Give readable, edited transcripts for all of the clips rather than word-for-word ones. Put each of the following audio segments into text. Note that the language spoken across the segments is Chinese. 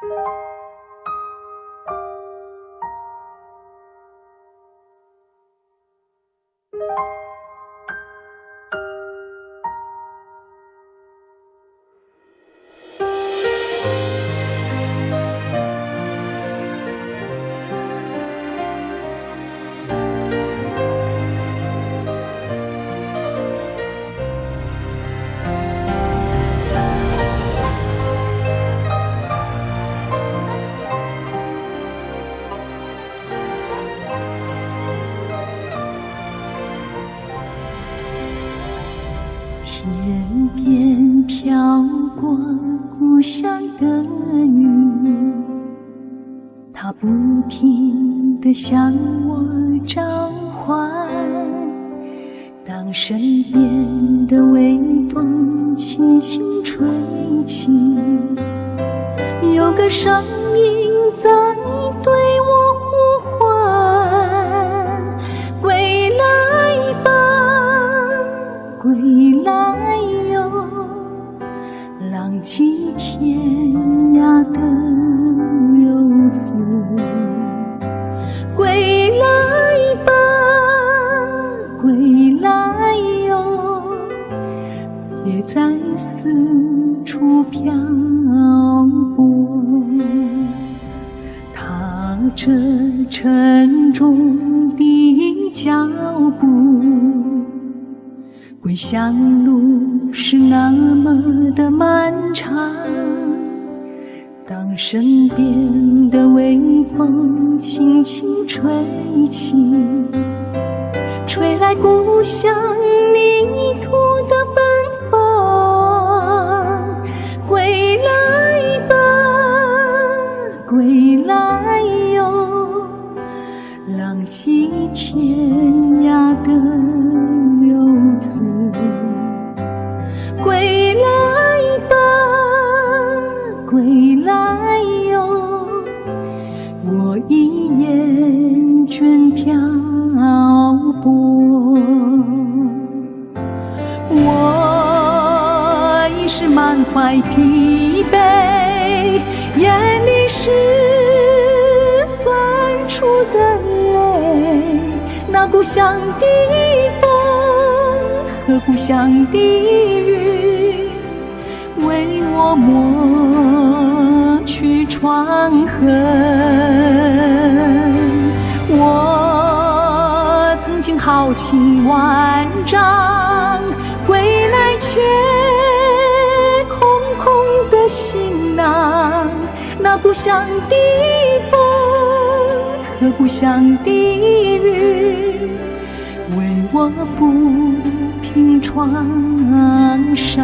天边飘过故乡的雨，它不停地向我召唤。当身边的微风轻轻吹起，有个声音在对我呼唤：归来吧，归来哟，浪迹天涯的游子。归来吧，归来哟，别再四处漂泊。踏着沉重的脚步，归乡路是那么的漫长。当身边的微风轻轻吹起，吹来故乡泥土的芬芳。归来吧，归来哟，浪迹天涯的游子。归来吧，归来哟，我已厌倦漂泊。我已是满怀疲惫，眼里是酸楚的泪。那故乡的风和故乡的雨，为我抹去创痕。我曾经豪情万丈，归来却空空的行囊。那故乡的风和故乡的雨，为我抚平创伤。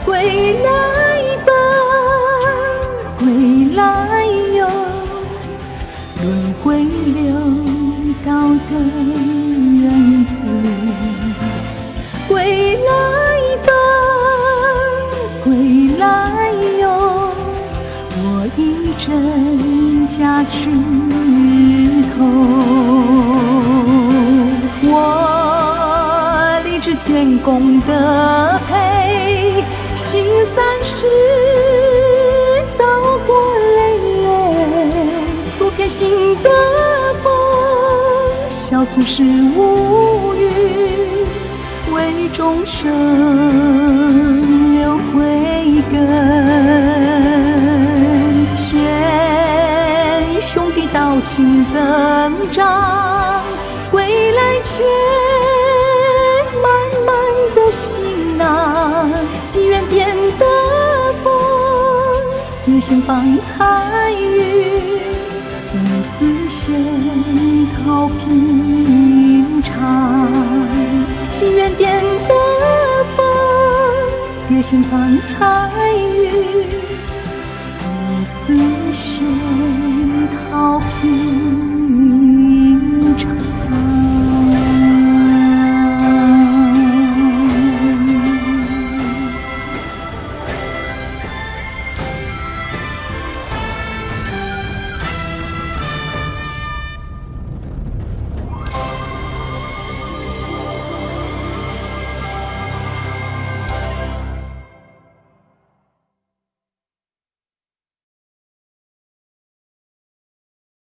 归来吧，归来哟，轮回流到的人子。归来吧，归来哟，我一真假枝头。我立志建功德配，心散时刀过累累，诉遍心的风，笑诉时无语，为众生留慧根。见兄弟道情增长，归来却满满的行囊。积怨点的风，别心放彩云，你似线桃平常。心愿点的风，蝶心放彩云，你似线桃平常。